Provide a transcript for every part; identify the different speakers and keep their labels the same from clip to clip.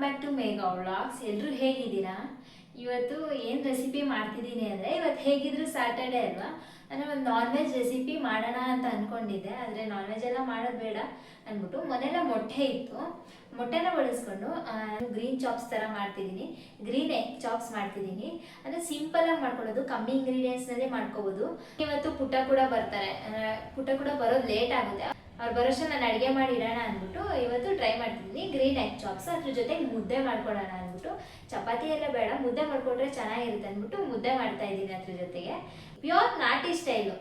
Speaker 1: Back to Megha vlogs. ಎಲ್ಲರೂ ಹೇಗಿದ್ದೀರಾ? ಇವತ್ತು ಏನು ರೆಸಿಪಿ ಮಾಡ್ತಿದ್ದೀನಿ ಅಂದರೆ, ಇವತ್ತು ಹೇಗಿದ್ರು ಸ್ಯಾಟರ್ಡೆ ಅಲ್ವಾ, ಅಂದರೆ ಒಂದು ನಾನ್ ವೆಜ್ ರೆಸಿಪಿ ಮಾಡೋಣ ಅಂತ ಅಂದ್ಕೊಂಡಿದ್ದೆ. ಆದರೆ ನಾನ್ ವೆಜ್ ಎಲ್ಲ ಮಾಡೋದು ಬೇಡ ಅಂದ್ಬಿಟ್ಟು ಮನೆಯಲ್ಲ ಮೊಟ್ಟೆ ಇತ್ತು, ಮೊಟ್ಟೆನ ಬಳಸ್ಕೊಂಡು ಗ್ರೀನ್ ಚಾಪ್ಸ್ ಥರ ಮಾಡ್ತಿದ್ದೀನಿ. ಗ್ರೀನ್ ಎಗ್ ಚಾಪ್ಸ್ ಮಾಡ್ತಿದ್ದೀನಿ. ಅಂದರೆ ಸಿಂಪಲಾಗಿ ಮಾಡ್ಕೊಳ್ಳೋದು, ಕಮ್ಮಿ ಇಂಗ್ರೀಡಿಯೆಂಟ್ಸ್ನಲ್ಲೇ ಮಾಡ್ಕೋಬೋದು. ಇವತ್ತು ಪುಟ್ಟ ಕೂಡ ಬರ್ತಾರೆ, ಪುಟ್ಟ ಕೂಡ ಬರೋದು ಲೇಟ್ ಆಗುತ್ತೆ. ಅವ್ರು ಬರೋಷ್ಟು ನಾನು ಅಡುಗೆ ಮಾಡಿ ಇಡೋಣ ಅಂದ್ಬಿಟ್ಟು ಇವತ್ತು ಟ್ರೈ ಮಾಡ್ತಿದ್ದೀನಿ ಗ್ರೀನ್ ಎಗ್ ಚಾಪ್ಸ್. ಅದ್ರ ಜೊತೆಗೆ ಮುದ್ದೆ ಮಾಡ್ಕೊಡೋಣ ಅಂದ್ಬಿಟ್ಟು, ಚಪಾತಿ ಎಲ್ಲ ಬೇಡ, ಮುದ್ದೆ ಮಾಡ್ಕೊಂಡ್ರೆ ಚೆನ್ನಾಗಿರುತ್ತೆ ಅಂದ್ಬಿಟ್ಟು ಮುದ್ದೆ ಮಾಡ್ತಾ ಇದ್ದೀನಿ. ಅದ್ರ ಜೊತೆಗೆ ಪ್ಯೂರ್ ನಾಟಿ ಸ್ಟೈಲ್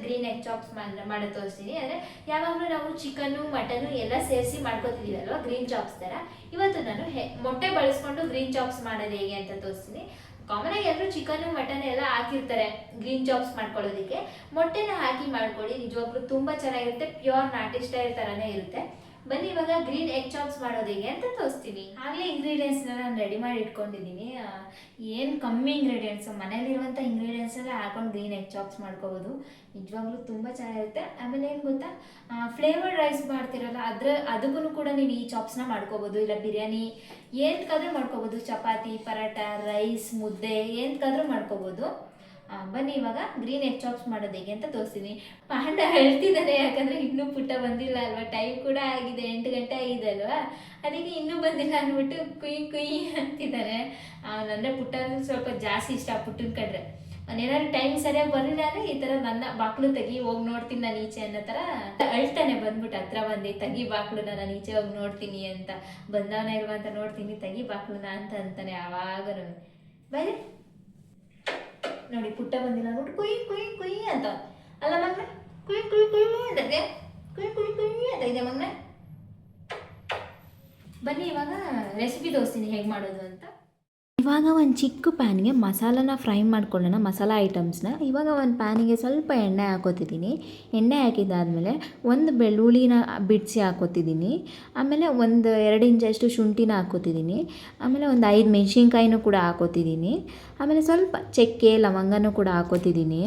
Speaker 1: ಗ್ರೀನ್ ಎಗ್ ಚಾಪ್ಸ್ ಮಾಡೋದು ತೋರಿಸ್ತೀನಿ. ಅಂದರೆ ಯಾವಾಗಲೂ ನಾವು ಚಿಕನ್ನು ಮಟನ್ನು ಎಲ್ಲ ಸೇರಿಸಿ ಮಾಡ್ಕೊತಿದ್ದೀವಲ್ವ ಗ್ರೀನ್ ಚಾಪ್ಸ್ ಥರ, ಇವತ್ತು ನಾನು ಮೊಟ್ಟೆ ಬಳಸ್ಕೊಂಡು ಗ್ರೀನ್ ಚಾಪ್ಸ್ ಮಾಡೋದು ಹೇಗೆ ಅಂತ ತೋರಿಸ್ತೀನಿ. ಕಾಮನ್ ಆಗಿ ಎಲ್ಲರೂ ಚಿಕನ್ನು ಮಟನ್ ಎಲ್ಲ ಹಾಕಿರ್ತಾರೆ ಗ್ರೀನ್ ಚಾಪ್ಸ್ ಮಾಡ್ಕೊಳ್ಳೋದಕ್ಕೆ. ಮೊಟ್ಟೆನ ಹಾಕಿ ಮಾಡ್ಕೊಳ್ಳಿ, ನಿಜವಾಗ್ಲೂ ತುಂಬ ಚೆನ್ನಾಗಿರುತ್ತೆ. ಪ್ಯೂರ್ ನಾಟಿ ಸ್ಟೈಲ್ ಥರನೇ ಇರುತ್ತೆ. ಬನ್ನಿ ಇವಾಗ ಗ್ರೀನ್ ಎಗ್ ಚಾಪ್ಸ್ ಮಾಡೋದು ಹೇಗೆ ಅಂತ ತೋರಿಸ್ತೀನಿ. ಆಗಲೇ ಇಂಗ್ರೀಡಿಯೆಂಟ್ಸ್ನ ನಾನು ರೆಡಿ ಮಾಡಿ ಇಟ್ಕೊಂಡಿದ್ದೀನಿ. ಏನು ಕಮ್ಮಿ ಇಂಗ್ರೀಡಿಯೆಂಟ್ಸು, ಮನೇಲಿರುವಂಥ ಇಂಗ್ರೀಡಿಯೆಂಟ್ಸೆಲ್ಲ ಹಾಕೊಂಡು ಗ್ರೀನ್ ಎಗ್ ಚಾಪ್ಸ್ ಮಾಡ್ಕೋಬೋದು. ನಿಜವಾಗ್ಲೂ ತುಂಬ ಚೆನ್ನಾಗಿರುತ್ತೆ. ಆಮೇಲೆ ಏನು ಗೊತ್ತಾ, ಫ್ಲೇವರ್ಡ್ ರೈಸ್ ಮಾಡ್ತಿರಲ್ಲ ಅದಕ್ಕೂ ಕೂಡ ನೀವು ಈ ಚಾಪ್ಸ್ನ ಮಾಡ್ಕೋಬೋದು. ಇಲ್ಲ ಬಿರಿಯಾನಿ ಏನಕ್ಕಾದ್ರೂ ಮಾಡ್ಕೋಬೋದು, ಚಪಾತಿ, ಪರಾಟ, ರೈಸ್, ಮುದ್ದೆ ಏನಕ್ಕಾದ್ರೂ ಮಾಡ್ಕೋಬೋದು. ಬನ್ನಿ ಇವಾಗ ಗ್ರೀನ್ ಎಗ್ ಚಾಪ್ಸ್ ಮಾಡೋದು ಹೇಗೆ ಅಂತ ತೋರಿಸ್ತೀನಿ. ಪಾಂಡ ಹೇಳ್ತಿದ್ದಾನೆ, ಯಾಕಂದರೆ ಇನ್ನೂ ಪುಟ್ಟ ಬಂದಿಲ್ಲ ಅಲ್ವಾ, ಟೈಮ್ ಕೂಡ ಆಗಿದೆ, 8 ಗಂಟೆ ಆಗಿದೆ ಅಲ್ವಾ, ಅದಕ್ಕೆ ಇನ್ನೂ ಬಂದಿಲ್ಲ ಅಂದ್ಬಿಟ್ಟು ಕುಯ್ ಅಂತಿದ್ದಾನೆ. ಅಂದರೆ ಪುಟ್ಟ ಅಂದ್ರೆ ಸ್ವಲ್ಪ ಜಾಸ್ತಿ ಇಷ್ಟ ಪುಟ್ಟನ ಕಂಡ್ರೆ. ಏನಾದ್ರು ಟೈಮ್ ಸರಿಯಾಗಿ ಬರಲಿಲ್ಲ ಅಂದರೆ ಈ ಥರ ನನ್ನ ಬಾಕ್ಲು ತೆಗಿ, ಹೋಗಿ ನೋಡ್ತೀನಿ ನಾನು ಈಚೆ ಅನ್ನೋ ಥರ ಅಳ್ತಾನೆ. ಬಂದ್ಬಿಟ್ಟು ಹತ್ರ ಬಂದು ತೆಗಿ ಬಾಕ್ಲುನ, ನಾನು ಈಚೆ ಹೋಗಿ ನೋಡ್ತೀನಿ ಅಂತ. ಬಂದವನ ಇಲ್ವಾ ಅಂತ ನೋಡ್ತೀನಿ, ತೆಗಿ ಬಾಕ್ಲುನ ಅಂತ ಅಂತಾನೆ ಆವಾಗ. ಬರೀ ನೋಡಿ ಪುಟ್ಟ ಬಂದಿಲ್ಲ ಅಂದ್ಬಿಟ್ಟು ಕುಯ್ ಅಂತ ಅಲ್ಲ ಮಗ್ನೆ, ಕುಯ್ ಅಂತದೆ, ಕುಯ್ ಅಂತ ಇದೆ ಮಗ್ನೆ. ಬನ್ನಿ ಇವಾಗ ರೆಸಿಪಿ ತೋರಿಸ್ತೀನಿ ಹೇಗೆ ಮಾಡೋದು ಅಂತ.
Speaker 2: ಇವಾಗ ಒಂದು ಚಿಕ್ಕ ಪ್ಯಾನ್ಗೆ ಮಸಾಲನ ಫ್ರೈ ಮಾಡ್ಕೊಳ್ಳೋಣ, ಮಸಾಲ ಐಟಮ್ಸ್ನ. ಇವಾಗ ಒಂದು ಪ್ಯಾನಿಗೆ ಸ್ವಲ್ಪ ಎಣ್ಣೆ ಹಾಕೋತಿದ್ದೀನಿ. ಎಣ್ಣೆ ಹಾಕಿದ್ದಾದಮೇಲೆ ಒಂದು ಬೆಳ್ಳುಳ್ಳಿನ ಬಿಡಿಸಿ ಹಾಕೋತಿದ್ದೀನಿ. ಆಮೇಲೆ ಒಂದು 2 ಇಂಚಷ್ಟು ಶುಂಠಿನ ಹಾಕೋತಿದ್ದೀನಿ. ಆಮೇಲೆ ಒಂದು 5 ಮೆಣಸಿನ್ಕಾಯಿನೂ ಕೂಡ ಹಾಕೋತಿದ್ದೀನಿ. ಆಮೇಲೆ ಸ್ವಲ್ಪ ಚಕ್ಕೆ ಲವಂಗನೂ ಕೂಡ ಹಾಕೋತಿದ್ದೀನಿ.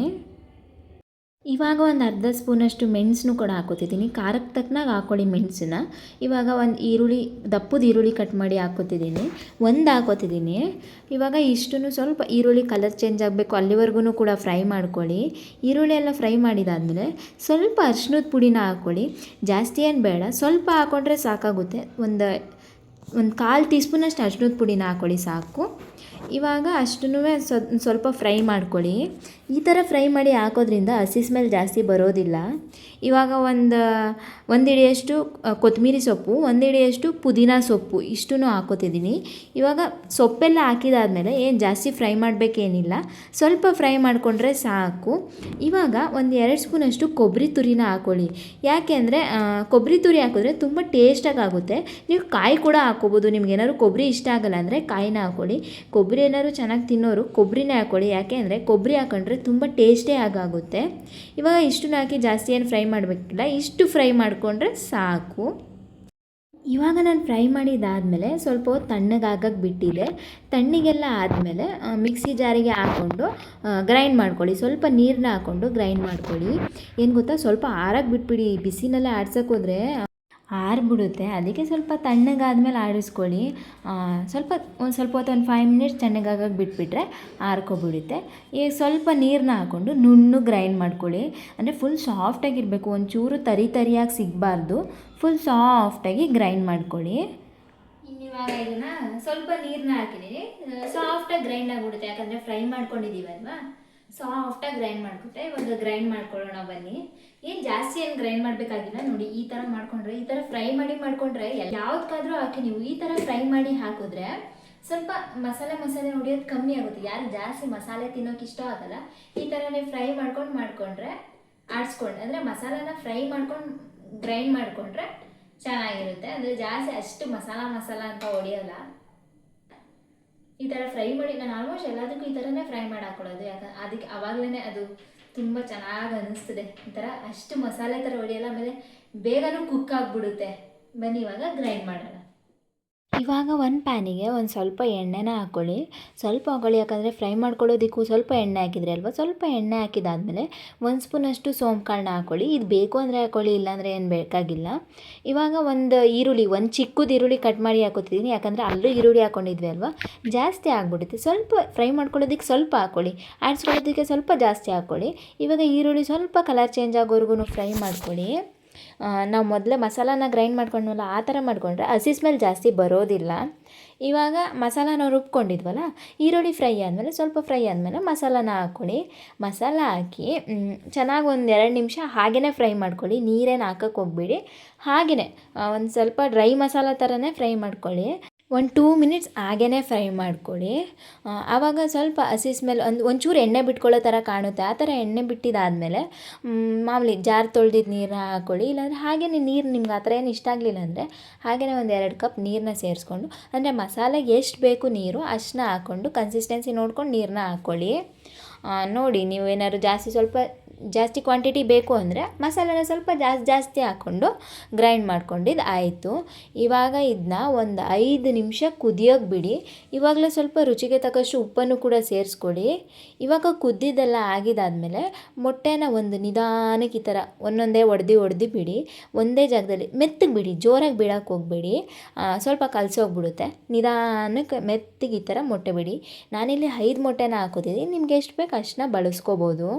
Speaker 2: ಇವಾಗ ಒಂದು ಅರ್ಧ ಸ್ಪೂನಷ್ಟು ಮೆಣಸನ್ನು ಕೂಡ ಹಾಕೋತಿದ್ದೀನಿ. ಖಾರಕ್ಕೆ ತಕ್ಕನಾಗಿ ಹಾಕ್ಕೊಳ್ಳಿ ಮೆಣಸನ್ನ. ಇವಾಗ ಒಂದು ದಪ್ಪದ ಈರುಳ್ಳಿ ಕಟ್ ಮಾಡಿ ಹಾಕೋತಿದ್ದೀನಿ, ಒಂದು ಹಾಕೋತಿದ್ದೀನಿ. ಇವಾಗ ಇಷ್ಟನ್ನು ಸ್ವಲ್ಪ ಈರುಳ್ಳಿ ಕಲರ್ ಚೇಂಜ್ ಆಗಬೇಕು ಅಲ್ಲಿವರೆಗೂ ಕೂಡ ಫ್ರೈ ಮಾಡ್ಕೊಳ್ಳಿ. ಈರುಳ್ಳಿ ಎಲ್ಲ ಫ್ರೈ ಮಾಡಿದಾದಮೇಲೆ ಸ್ವಲ್ಪ ಅರಿಶಿನದ ಪುಡಿನ ಹಾಕ್ಕೊಳ್ಳಿ. ಜಾಸ್ತಿ ಏನು ಬೇಡ, ಸ್ವಲ್ಪ ಹಾಕ್ಕೊಂಡ್ರೆ ಸಾಕಾಗುತ್ತೆ. ಒಂದು 1/4 ಟೀ ಸ್ಪೂನಷ್ಟು ಅರಿಶಿನದ ಪುಡಿನ ಹಾಕ್ಕೊಳ್ಳಿ ಸಾಕು. ಇವಾಗ ಅಷ್ಟನ್ನೂ ಸ್ವಲ್ಪ ಫ್ರೈ ಮಾಡ್ಕೊಳ್ಳಿ. ಈ ಥರ ಫ್ರೈ ಮಾಡಿ ಹಾಕೋದ್ರಿಂದ ಹಸಿ ಸ್ಮೆಲ್ ಜಾಸ್ತಿ ಬರೋದಿಲ್ಲ. ಇವಾಗ ಒಂದು ಹಿಡಿಯಷ್ಟು ಕೊತ್ತಂಬರಿ ಸೊಪ್ಪು, 1 ಹಿಡಿಯಷ್ಟು ಪುದೀನ ಸೊಪ್ಪು ಇಷ್ಟನ್ನು ಹಾಕೋತಿದ್ದೀನಿ. ಇವಾಗ ಸೊಪ್ಪೆಲ್ಲ ಹಾಕಿದಾದ್ಮೇಲೆ ಏನು ಜಾಸ್ತಿ ಫ್ರೈ ಮಾಡಬೇಕೇನಿಲ್ಲ, ಸ್ವಲ್ಪ ಫ್ರೈ ಮಾಡಿಕೊಂಡ್ರೆ ಸಾಕು. ಇವಾಗ ಒಂದು 2 ಸ್ಪೂನಷ್ಟು ಕೊಬ್ಬರಿ ತುರಿನ ಹಾಕ್ಕೊಳ್ಳಿ. ಯಾಕೆ ಅಂದರೆ ಕೊಬ್ಬರಿ ತುರಿ ಹಾಕಿದ್ರೆ ತುಂಬ ಟೇಸ್ಟಾಗಿ ಆಗುತ್ತೆ. ನೀವು ಕಾಯಿ ಕೂಡ ಹಾಕ್ಕೋಬೋದು, ನಿಮ್ಗೆ ಏನಾದ್ರು ಕೊಬ್ಬರಿ ಇಷ್ಟ ಆಗಲ್ಲ ಅಂದರೆ ಕಾಯಿನ ಹಾಕ್ಕೊಳ್ಳಿ. ಕೊಬ್ಬರಿ ಏನಾದ್ರು ಚೆನ್ನಾಗಿ ತಿನ್ನೋರು ಕೊಬ್ಬರಿನೇ ಹಾಕ್ಕೊಳ್ಳಿ. ಯಾಕೆ ಅಂದರೆ ಕೊಬ್ಬರಿ ಹಾಕೊಂಡ್ರೆ ತುಂಬ ಟೇಸ್ಟೇ ಆಗುತ್ತೆ. ಇವಾಗ ಇಷ್ಟನ್ನ ಹಾಕಿ ಜಾಸ್ತಿ ಏನು ಫ್ರೈ ಮಾಡಬೇಕಿಲ್ಲ, ಇಷ್ಟು ಫ್ರೈ ಮಾಡಿಕೊಂಡ್ರೆ ಸಾಕು. ಇವಾಗ ನಾನು ಫ್ರೈ ಮಾಡಿದ್ದಾದಮೇಲೆ ಸ್ವಲ್ಪ ಹೊತ್ತು ತಣ್ಣಗಾಗಕ್ಕೆ ಬಿಟ್ಟಿದೆ. ತಣ್ಣಗೆಲ್ಲ ಆದಮೇಲೆ ಮಿಕ್ಸಿ ಜಾರಿಗೆ ಹಾಕ್ಕೊಂಡು ಗ್ರೈಂಡ್ ಮಾಡ್ಕೊಳ್ಳಿ. ಸ್ವಲ್ಪ ನೀರನ್ನ ಹಾಕ್ಕೊಂಡು ಗ್ರೈಂಡ್ ಮಾಡ್ಕೊಳ್ಳಿ. ಏನು ಗೊತ್ತಾ, ಸ್ವಲ್ಪ ಆರಕ್ಕೆ ಬಿಟ್ಬಿಡಿ, ಬಿಸಿನಲ್ಲೇ ಆಡ್ಸೋಕೆ ಹೋದರೆ ಆರಿಬಿಡುತ್ತೆ. ಅದಕ್ಕೆ ಸ್ವಲ್ಪ ತಣ್ಣಗಾದ್ಮೇಲೆ ಆಡಿಸ್ಕೊಳ್ಳಿ. ಒಂದು ಸ್ವಲ್ಪ ಹೊತ್ತು ಒಂದು 5 ಮಿನಿಟ್ಸ್ ತಣ್ಣಗಾಗಕ್ಕೆ ಬಿಟ್ಬಿಟ್ರೆ ಆರ್ಕೊಬಿಡುತ್ತೆ. ಈಗ ಸ್ವಲ್ಪ ನೀರನ್ನ ಹಾಕ್ಕೊಂಡು ನುಣ್ಣಗೆ ಗ್ರೈಂಡ್ ಮಾಡ್ಕೊಳ್ಳಿ. ಅಂದರೆ ಫುಲ್ ಸಾಫ್ಟಾಗಿರಬೇಕು, ಒಂಚೂರು ತರಿಯಾಗಿ ಸಿಗಬಾರ್ದು. ಫುಲ್ ಸಾಫ್ಟಾಗಿ ಗ್ರೈಂಡ್ ಮಾಡ್ಕೊಳ್ಳಿ.
Speaker 1: ಇನ್ನಿವಾಗ ಇದನ್ನು ಸ್ವಲ್ಪ ನೀರನ್ನ ಹಾಕಿದ್ದೀನಿ, ಸಾಫ್ಟಾಗಿ ಗ್ರೈಂಡ್ ಆಗಿಬಿಡುತ್ತೆ. ಯಾಕಂದರೆ ಫ್ರೈ ಮಾಡ್ಕೊಂಡಿದ್ದೀವಲ್ವಾ, ಸಾಫ್ಟಾಗಿ ಗ್ರೈಂಡ್ ಮಾಡ್ಕೊತೆ. ಇವಾಗ ಗ್ರೈಂಡ್ ಮಾಡ್ಕೊಳ್ಳೋಣ ಬನ್ನಿ. ಏನು ಜಾಸ್ತಿ ಏನು ಗ್ರೈಂಡ್ ಮಾಡಬೇಕಾಗಿಲ್ಲ. ನೋಡಿ ಈ ಥರ ಮಾಡ್ಕೊಂಡ್ರೆ, ಈ ಥರ ಫ್ರೈ ಮಾಡ್ಕೊಂಡ್ರೆ ಯಾವ್ದಕ್ಕಾದ್ರೂ ಹಾಕಿ ನೀವು ಈ ಥರ ಫ್ರೈ ಮಾಡಿ ಹಾಕಿದ್ರೆ ಸ್ವಲ್ಪ ಮಸಾಲೆ ಹೊಡಿಯೋದು ಕಮ್ಮಿ ಆಗುತ್ತೆ. ಯಾರು ಜಾಸ್ತಿ ಮಸಾಲೆ ತಿನ್ನೋಕೆ ಇಷ್ಟ ಆಗಲ್ಲ, ಈ ಥರನೇ ಫ್ರೈ ಮಾಡ್ಕೊಂಡ್ರೆ ಆಡಿಸ್ಕೊಂಡು, ಅಂದರೆ ಮಸಾಲೆನ ಫ್ರೈ ಮಾಡ್ಕೊಂಡು ಗ್ರೈಂಡ್ ಮಾಡಿಕೊಂಡ್ರೆ ಚೆನ್ನಾಗಿರುತ್ತೆ. ಅಂದರೆ ಜಾಸ್ತಿ ಅಷ್ಟು ಮಸಾಲ ಅಂತ ಹೊಡಿಯೋಲ್ಲ. ಈ ಥರ ಫ್ರೈ ಮಾಡಿ, ನಾನು ಆಲ್ಮೋಸ್ಟ್ ಎಲ್ಲದಕ್ಕೂ ಈ ಥರನೇ ಫ್ರೈ ಮಾಡಿ ಹಾಕೊಳ್ಳೋದು. ಅದಕ್ಕೆ ಆವಾಗಲೇ ಅದು ತುಂಬ ಚೆನ್ನಾಗಿ ಅನ್ನಿಸ್ತದೆ. ಈ ಥರ ಅಷ್ಟು ಮಸಾಲೆ ಥರ ಹೊಡಿಯೋಲ್ಲ, ಆಮೇಲೆ ಬೇಗನೂ ಕುಕ್ ಆಗಿಬಿಡುತ್ತೆ. ಬನ್ನಿ ಇವಾಗ ಗ್ರೈಂಡ್ ಮಾಡೋಣ.
Speaker 2: ಇವಾಗ ಒಂದು ಪ್ಯಾನಿಗೆ ಒಂದು ಸ್ವಲ್ಪ ಎಣ್ಣೆನ ಹಾಕ್ಕೊಳ್ಳಿ. ಸ್ವಲ್ಪ ಹಾಕ್ಕೊಳ್ಳಿ, ಯಾಕಂದರೆ ಫ್ರೈ ಮಾಡ್ಕೊಳ್ಳೋದಕ್ಕೂ ಸ್ವಲ್ಪ ಎಣ್ಣೆ ಹಾಕಿದರೆ ಅಲ್ವಾ. ಸ್ವಲ್ಪ ಎಣ್ಣೆ ಹಾಕಿದಾದಮೇಲೆ 1 ಸ್ಪೂನಷ್ಟು ಸೋಂಪು ಕಾಳನ್ನ ಹಾಕ್ಕೊಳ್ಳಿ. ಇದು ಬೇಕು ಅಂದರೆ ಹಾಕ್ಕೊಳ್ಳಿ, ಇಲ್ಲಾಂದರೆ ಏನು ಬೇಕಾಗಿಲ್ಲ. ಇವಾಗ ಒಂದು ಈರುಳ್ಳಿ, ಒಂದು ಚಿಕ್ಕದು ಈರುಳ್ಳಿ ಕಟ್ ಮಾಡಿ ಹಾಕೋತಿದ್ದೀನಿ, ಯಾಕಂದರೆ ಅಲ್ಲೂ ಈರುಳ್ಳಿ ಹಾಕ್ಕೊಂಡಿದ್ವಿ ಅಲ್ವಾ, ಜಾಸ್ತಿ ಆಗ್ಬಿಡುತ್ತೆ. ಸ್ವಲ್ಪ ಫ್ರೈ ಮಾಡ್ಕೊಳ್ಳೋದಕ್ಕೆ ಸ್ವಲ್ಪ ಹಾಕ್ಕೊಳ್ಳಿ, ಆಡಿಸ್ಕೊಳ್ಳೋದಕ್ಕೆ ಸ್ವಲ್ಪ ಜಾಸ್ತಿ ಹಾಕ್ಕೊಳ್ಳಿ. ಇವಾಗ ಈರುಳ್ಳಿ ಸ್ವಲ್ಪ ಕಲರ್ ಚೇಂಜ್ ಆಗೋವರೆಗೂ ಫ್ರೈ ಮಾಡ್ಕೊಳ್ಳಿ. ನಾವು ಮೊದಲೇ ಮಸಾಲಾನ ಗ್ರೈಂಡ್ ಮಾಡ್ಕೊಂಡ್ವಲ್ಲ, ಆ ಥರ ಮಾಡಿಕೊಂಡ್ರೆ ಹಸಿ ಸ್ಮೆಲ್ ಜಾಸ್ತಿ ಬರೋದಿಲ್ಲ. ಇವಾಗ ಮಸಾಲ ನಾವು ರುಬ್ಕೊಂಡಿದ್ವಲ್ಲ, ಈರುಳ್ಳಿ ಫ್ರೈ ಆದಮೇಲೆ, ಸ್ವಲ್ಪ ಫ್ರೈ ಆದಮೇಲೆ ಮಸಾಲಾನ ಹಾಕ್ಕೊಳ್ಳಿ. ಮಸಾಲ ಹಾಕಿ ಚೆನ್ನಾಗಿ ಒಂದು 2 ನಿಮಿಷ ಹಾಗೇ ಫ್ರೈ ಮಾಡ್ಕೊಳ್ಳಿ. ನೀರೇನು ಹಾಕಕ್ಕೆ ಹೋಗ್ಬೇಡಿ, ಹಾಗೆಯೇ ಒಂದು ಸ್ವಲ್ಪ ಡ್ರೈ ಮಸಾಲ ಥರನೇ ಫ್ರೈ ಮಾಡ್ಕೊಳ್ಳಿ. 1-2 ಮಿನಿಟ್ಸ್ ಹಾಗೇ ಫ್ರೈ ಮಾಡ್ಕೊಳ್ಳಿ. ಆವಾಗ ಸ್ವಲ್ಪ ಹಸಿ ಸ್ಮೆಲ್ ಒಂಚೂರು ಎಣ್ಣೆ ಬಿಟ್ಕೊಳ್ಳೋ ಥರ ಕಾಣುತ್ತೆ. ಆ ಥರ ಎಣ್ಣೆ ಬಿಟ್ಟಿದ್ದಾದಮೇಲೆ ಮಾಮೂಲಿ ಜಾರ್ ತೊಳೆದಿದ್ದು ನೀರನ್ನ ಹಾಕ್ಕೊಳ್ಳಿ. ಇಲ್ಲಾಂದರೆ ಹಾಗೇ ನೀರು ನಿಮ್ಗೆ ಆ ಥರ ಏನು ಇಷ್ಟ ಆಗಲಿಲ್ಲ ಅಂದರೆ ಹಾಗೆಯೇ ಒಂದು 2 ಕಪ್ ನೀರನ್ನ ಸೇರಿಸ್ಕೊಂಡು, ಅಂದರೆ ಮಸಾಲೆಗೆ ಎಷ್ಟು ಬೇಕು ನೀರು ಅಷ್ಟನ್ನ ಹಾಕ್ಕೊಂಡು ಕನ್ಸಿಸ್ಟೆನ್ಸಿ ನೋಡ್ಕೊಂಡು ನೀರನ್ನ ಹಾಕ್ಕೊಳ್ಳಿ. ನೋಡಿ, ನೀವು ಏನಾದ್ರು ಜಾಸ್ತಿ ಕ್ವಾಂಟಿಟಿ ಬೇಕು ಅಂದರೆ ಮಸಾಲೆನ ಸ್ವಲ್ಪ ಜಾಸ್ತಿ ಹಾಕ್ಕೊಂಡು ಗ್ರೈಂಡ್ ಮಾಡ್ಕೊಂಡಿದ್ದು ಆಯಿತು. ಇವಾಗ ಇದನ್ನ ಒಂದು 5 ನಿಮಿಷ ಕುದಿಯೋಕೆ ಬಿಡಿ. ಇವಾಗಲೇ ಸ್ವಲ್ಪ ರುಚಿಗೆ ತಕ್ಕಷ್ಟು ಉಪ್ಪನ್ನು ಕೂಡ ಸೇರಿಸ್ಕೊಳ್ಳಿ. ಇವಾಗ ಕುದ್ದಿದ್ದೆಲ್ಲ ಆಗಿದ್ದಾದಮೇಲೆ ಮೊಟ್ಟೆನ ಒಂದು ನಿಧಾನಕ್ಕೆ ಈ ಥರ ಒಂದೊಂದೇ ಒಡೆದು ಬಿಡಿ. ಒಂದೇ ಜಾಗದಲ್ಲಿ ಮೆತ್ತಗೆ ಬಿಡಿ, ಜೋರಾಗಿ ಬಿಡೋಕ್ಕೆ ಹೋಗಬೇಡಿ, ಸ್ವಲ್ಪ ಕಲಸೋಗ್ಬಿಡುತ್ತೆ. ನಿಧಾನಕ್ಕೆ ಮೆತ್ತಗೆ ಈ ಥರ ಮೊಟ್ಟೆ ಬಿಡಿ. ನಾನಿಲ್ಲಿ 5 ಮೊಟ್ಟೆನ ಹಾಕೋತಿದ್ದೀನಿ, ನಿಮ್ಗೆ ಎಷ್ಟು ಬೇಕು ಅಷ್ಟನ್ನ ಬಳಸ್ಕೋಬೋದು.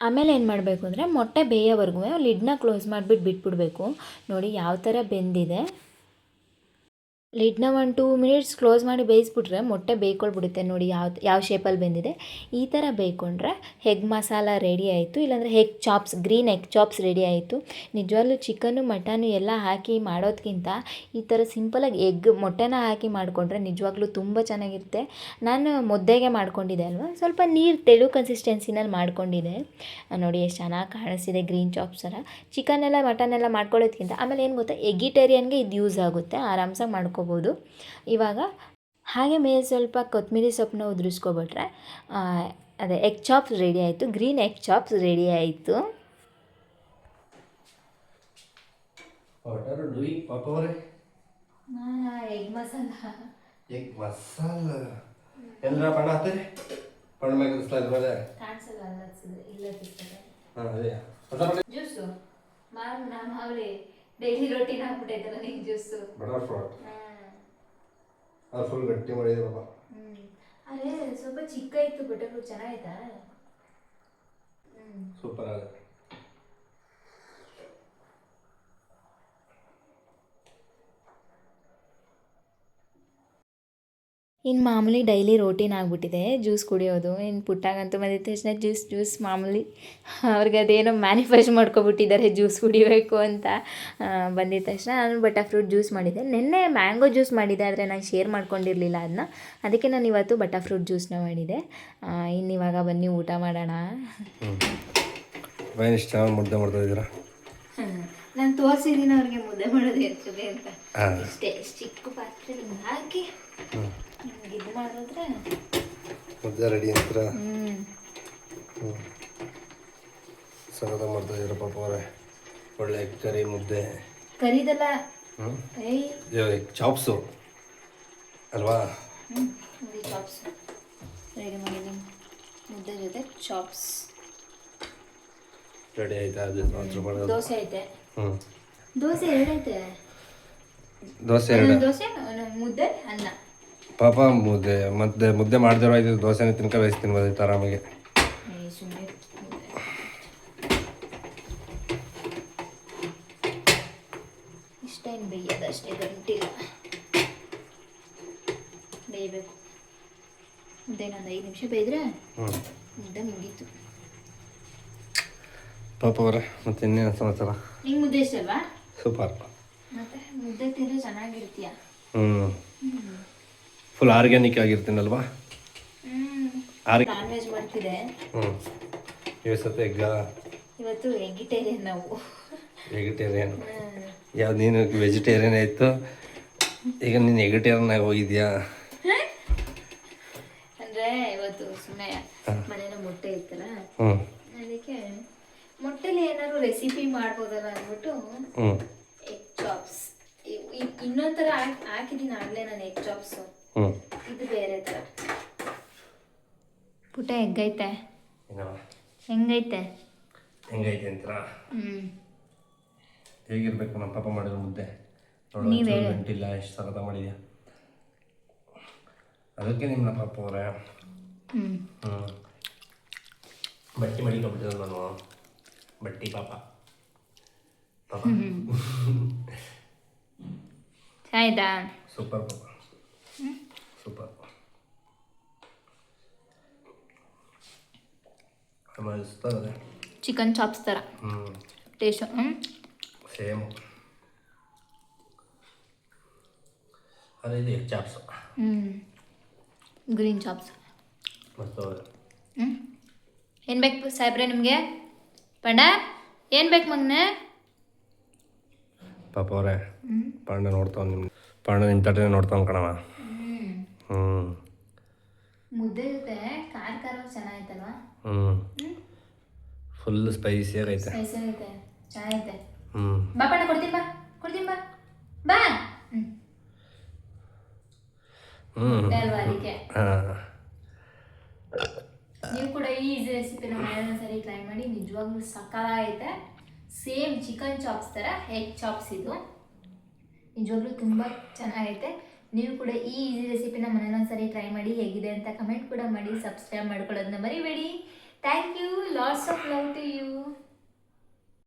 Speaker 2: ಆಮೇಲೆ ಏನು ಮಾಡಬೇಕು ಅಂದರೆ ಮೊಟ್ಟೆ ಬೇಯೋವರೆಗೂ ಲಿಡ್ನ ಕ್ಲೋಸ್ ಮಾಡಿಬಿಟ್ಟು ಬಿಟ್ಬಿಡಬೇಕು. ನೋಡಿ ಯಾವ ಥರ ಬೆಂದಿದೆ. ಲಿಡ್ನ 1-2 ಮಿನಿಟ್ಸ್ ಕ್ಲೋಸ್ ಮಾಡಿ ಬೇಯಿಸ್ಬಿಟ್ರೆ ಮೊಟ್ಟೆ ಬೇಯ್ಕೊಳ್ಬಿಡುತ್ತೆ. ನೋಡಿ ಯಾವ ಶೇಪಲ್ಲಿ ಬೆಂದಿದೆ. ಈ ಥರ ಬೇಯ್ಕೊಂಡ್ರೆ ಎಗ್ ಮಸಾಲ ರೆಡಿ ಆಯಿತು, ಇಲ್ಲಾಂದರೆ ಗ್ರೀನ್ ಎಗ್ ಚಾಪ್ಸ್ ರೆಡಿ ಆಯಿತು. ನಿಜವಾಗ್ಲೂ ಚಿಕನ್ನು ಮಟನ್ನು ಎಲ್ಲ ಹಾಕಿ ಮಾಡೋದಕ್ಕಿಂತ ಈ ಥರ ಸಿಂಪಲಾಗಿ ಮೊಟ್ಟೆನ ಹಾಕಿ ಮಾಡಿಕೊಂಡ್ರೆ ನಿಜವಾಗ್ಲೂ ತುಂಬ ಚೆನ್ನಾಗಿರುತ್ತೆ. ನಾನು ಮುದ್ದೆಗೆ ಮಾಡ್ಕೊಂಡಿದ್ದೆ ಅಲ್ವಾ, ಸ್ವಲ್ಪ ನೀರು ತೆಳು ಕನ್ಸಿಸ್ಟೆನ್ಸಿನಲ್ಲಿ ಮಾಡ್ಕೊಂಡಿದ್ದೆ. ನೋಡಿ ಎಷ್ಟು ಚೆನ್ನಾಗಿ ಕಾಣಿಸ್ತಿದೆ ಗ್ರೀನ್ ಚಾಪ್ಸ್ ಥರ. ಚಿಕನ್ನೆಲ್ಲ ಮಟನ್ನೆಲ್ಲ ಮಾಡ್ಕೊಳ್ಳೋದಕ್ಕಿಂತ ಆಮೇಲೆ ಏನು ಗೊತ್ತಾ, ಎಗಿಟೇರಿಯನ್ಗೆ ಇದು ಯೂಸ್ ಆಗುತ್ತೆ, ಆರಾಮ್ಸಾಗಿ ಮಾಡ್ಕೋಬೋದು. ಇವಾಗ ಹಾಗೆ ಮೇಲೆ ಸ್ವಲ್ಪ ಕೊತ್ತಂಬರಿ ಸೊಪ್ಪನ್ನ ಉದುರಿಸ್ಕೊಬಿಟ್ರೆ ಅದೇ ಎಗ್ ಚಾಪ್ಸ್ ರೆಡಿ ಆಯಿತು, ಗ್ರೀನ್ ಎಗ್ ಚಾಪ್ಸ್ ರೆಡಿ ಆಯಿತು. ಎಗ್ ಮಸಾಲ
Speaker 3: ಎಲ್ಲ ಪಣ ಹಾಕ್ತೀರಿ, ಪಣ ಮೇಲೆ
Speaker 1: ಜ್ಯೂಸು ಮಾಮೂಲಿ ಡೈಲಿ ರೊಟೀನ್ ಆಗ್ಬಿಟ್ಟೈತಲ್ಲ ನಿಂಗೆ ಜ್ಯೂಸು.
Speaker 3: ಬಟರ್ ಫ್ರೂಟ್ ಅದು ಫುಲ್ ಗಟ್ಟಿ ಮಾಡಿದೆ ಬಾಬಾ.
Speaker 1: ಅದೇ ಸ್ವಲ್ಪ ಚಿಕ್ಕ ಇತ್ತು ಬಟರ್ ಫ್ರೂಟ್, ಚೆನ್ನಾಯ್ತಾ?
Speaker 3: ಸೂಪರ್ ಆಗುತ್ತೆ.
Speaker 2: ಇನ್ನು ಮಾಮೂಲಿ ಡೈಲಿ ರೋಟೀನ್ ಆಗಿಬಿಟ್ಟಿದೆ ಜ್ಯೂಸ್ ಕುಡಿಯೋದು. ಇನ್ನು ಪುಟ್ಟಾಗಂತೂ ಬಂದಿದ್ದ ತಕ್ಷಣ ಜ್ಯೂಸ್ ಮಾಮೂಲಿ. ಅವ್ರಿಗೆ ಅದೇನೋ ಮ್ಯಾನಿಫೆಸ್ಟ್ ಮಾಡ್ಕೊಬಿಟ್ಟಿದ್ದಾರೆ ಜ್ಯೂಸ್ ಕುಡಿಬೇಕು ಅಂತ. ಬಂದಿದ್ದ ತಕ್ಷಣ ನಾನು ಬಟರ್ ಫ್ರೂಟ್ ಜ್ಯೂಸ್ ಮಾಡಿದ್ದೆ. ನಿನ್ನೆ ಮ್ಯಾಂಗೋ ಜ್ಯೂಸ್ ಮಾಡಿದ್ದೆ, ಆದರೆ ನಾನು ಶೇರ್ ಮಾಡ್ಕೊಂಡಿರಲಿಲ್ಲ ಅದನ್ನ, ಅದಕ್ಕೆ ನಾನು ಇವತ್ತು ಬಟರ್ ಫ್ರೂಟ್ ಜ್ಯೂಸ್ನ ಮಾಡಿದೆ. ಇನ್ನಿವಾಗ ಬನ್ನಿ ಊಟ ಮಾಡೋಣ.
Speaker 3: ಇಷ್ಟ ಮುದ್ದೆ ಮಾಡ್ತಾ ಇದ್ದೀರಾ?
Speaker 1: ನಾನು ತೋರಿಸಿದ್ದೀನಿ ಅವ್ರಿಗೆ ಮುದ್ದೆ ಮಾಡೋದು ಇರ್ತದೆ ಅಂತ. ಅಷ್ಟೇ ಚಿಕ್ಕ ಪಾತ್ರೆ ಹಾಕಿ ಇದು ಮಾಡಿದ್ರೆ
Speaker 3: ಮುದ್ದೆ ರೆಡಿ ಅಂತೀರ? ಸಗದ ಮಾಡ್ತಾ ಇದ್ದೀರ ಪಾಪ ಅವರೇ. ಒಳ್ಳೆ ಕರಿ ಮುದ್ದೆ,
Speaker 1: ಕರಿದಲ್ಲ
Speaker 3: ಚಾಪ್ಸು ಅಲ್ವಾ?
Speaker 1: ಚಾಪ್ಸ್ ರೆಡಿ ಮಾಡಿದ್ದೀನಿ, ಮುದ್ದೆ ಜೊತೆ ಚಾಪ್ಸ್
Speaker 3: ರೆಡಿ ಆಯ್ತಾ?
Speaker 1: ದೋಸೆ ಐತೆ. ದೋಸೆ ಎರಡೈತೆ.
Speaker 3: ದೋಸೆ
Speaker 1: ಮುದ್ದೆ ಅನ್ನ.
Speaker 3: ಪಾಪ ಮುದ್ದೆ ಮಾಡ್ದಿರೋ ಆಯ್ತು, ದೋಸೆನೇ ತಿನ್ಕೊ ಬೇಯಿಸ್ತೀನಿ ಬಂದಿತ್ತು ಆರಾಮಾಗಿ.
Speaker 1: ಇಷ್ಟೇನು ಬೇಯೋದಷ್ಟೇ, ಗಂಟಿಲ್ಲ ಬೇಯಬೇಕು. ಮುದ್ದೆನೊಂದು 5 ನಿಮಿಷ ಬೇಯಿದ್ರೆ ಮುದ್ದೆ ಮುಗೀತು.
Speaker 3: ಪಾಪ ಅವರೇ, ಮತ್ತೆ ಇನ್ನೇನು ಸಮಾಚಾರ?
Speaker 1: ನಿಂಗೆ ಮುದ್ದೆ ಇಷ್ಟ ಅಲ್ವಾ?
Speaker 3: ಸೂಪರ್.
Speaker 1: ಮತ್ತೆ ಮುದ್ದೆ ತಿಂದರೆ ಚೆನ್ನಾಗಿರ್ತೀಯ.
Speaker 3: ಫುಲ್ ಆರ್ಗ್ಯಾನಿಕ್ ಆಗಿರ್ತೀನಲ್ವಾ?
Speaker 1: ನಾನ್ ವೆಜ್ ಮಾಡ್ತಿದ್ದೆ. ಇವತ್ತು ಎಗಿಟೇರಿಯನ್. ನಾವು
Speaker 3: ವೆಜಿಟೇರಿಯನ್. ಯಾವ್ದು ನೀನು ವೆಜಿಟೇರಿಯನ್ ಆಯಿತು, ಈಗ ನೀನು ಎಗಿಟೇರಿಯನ್ ಆಗಿ ಹೋಗಿದ್ಯಾ?
Speaker 1: ಅಂದರೆ ಇವತ್ತು ಸುಮ್ಮನೆ ಮನೇಲಿ ಮೊಟ್ಟೆ ಇತ್ತಲ್ಲ, ಅದಕ್ಕೆ ಮೊಟ್ಟೆಲಿ ಏನಾದ್ರು ರೆಸಿಪಿ ಮಾಡ್ಬೋದಲ್ಲ ಅಂದ್ಬಿಟ್ಟು ಇನ್ನೊಂದು ಥರ ಹಾಕಿದ್ದೀನಿ ಆಗಲೇ ನಾನು ಎಗ್ ಚಾಪ್ಸು.
Speaker 3: ಹ್ಞೂ
Speaker 1: ಇದು ಬೇರೆ ಥರ.
Speaker 2: ಪುಟ ಹೆಂಗೈತೆ
Speaker 3: ಏನವ
Speaker 2: ಹೆಂಗೈತೆ
Speaker 3: ಹೆಂಗೈತೆ ಅಂತೀರಾ? ಹೇಗಿರ್ಬೇಕು ನಮ್ಮ ಪಾಪ ಮಾಡಿರೋ ಮುದ್ದೆ
Speaker 2: ನೀವ್ ಹೇಳಿ.
Speaker 3: ಗಂಟಿಲ್ಲ ಎಷ್ಟು ಸರತ ಮಾಡಿದ್ಯಾ ಅದಕ್ಕೆ ನಿಮ್ಮ ಪಾಪ ಅವರೇ ಬಟ್ಟೆ ಮಡಿಕೊಂಡ್ಬಿಟ್ಟಿರೋದು ನಾನು ಬಟ್ಟಿ ಪಾಪ ಪಾಪ
Speaker 2: ಆಯ್ತಾ?
Speaker 3: ಸೂಪರ್ ಪಾಪ ಸೂಪರ್ ಮಸ್ತಾಗಿದೆ.
Speaker 2: ಚಿಕನ್ ಚಾಪ್ಸ್ ಥರ ಟೇಸ್ಟ್.
Speaker 3: ಸೇಮ್ ಅದೇ ಇದು ಎಗ್ ಚಾಪ್ಸ್
Speaker 2: ಗ್ರೀನ್ ಚಾಪ್ಸ್.
Speaker 3: ಮಸ್ತ್
Speaker 2: ಏನು ಬೇಕು ಸಾಹೇಬ್ರೆ ನಿಮಗೆ? ಪಂಡ ಏನು ಬೇಕು ಮಗನೇ?
Speaker 3: ಪಾಪ ಅವರೇ ಪಾಂಡ ನೋಡ್ತಾವ ನಿಮ್ಮ ತಟ್ಟೆ ನೋಡ್ತಾವ ಕಣವ.
Speaker 1: ಮುದ್ದೆ ಜೊತೆ ಖಾರ ಖಾರ ಚೆನ್ನಾಗೈತಲ್ವಾ?
Speaker 3: ಫುಲ್ ಸ್ಪೈಸಿಯಾಗೈತೆ.
Speaker 1: ಸ್ಪೈಸಿ ಐತೆ, ಚೆನ್ನಾಗೈತೆ.
Speaker 3: ಹ್ಞೂ
Speaker 1: ಬಾ ಪಣ್ಣ ಕೊಡ್ತೀನಿ ಬಾ ಬಾ. ಅಲ್ವಾ ಅದಕ್ಕೆ
Speaker 3: ಹಾಂ
Speaker 1: ನೀವು ಕೂಡ ಈ ಈಸಿ ರೆಸಿಪಿನ ಮನೆಯಲ್ಲಿ ಸರಿ ಟ್ರೈ ಮಾಡಿ. ನಿಜವಾಗ್ಲೂ ಸಕಾಲಾಗೈತೆ. ಸೇಮ್ ಚಿಕನ್ ಚಾಪ್ಸ್ ಥರ ಎಗ್ ಚಾಪ್ಸ್ ಇದು. ನಿಜವಾಗ್ಲೂ ತುಂಬ ಚೆನ್ನಾಗೈತೆ. ನೀವು ಕೂಡ ಈ ಈಸಿ ರೆಸಿಪಿನ ಮನೆಯಲ್ಲಿ ಸರಿ ಟ್ರೈ ಮಾಡಿ. ಹೇಗಿದೆ ಅಂತ ಕಮೆಂಟ್ ಕೂಡ ಮಾಡಿ. ಸಬ್ಸ್ಕ್ರೈಬ್ ಮಾಡ್ಕೊಳ್ಳೋದನ್ನ ಮರಿಬೇಡಿ. Thank you. Lots of love to you.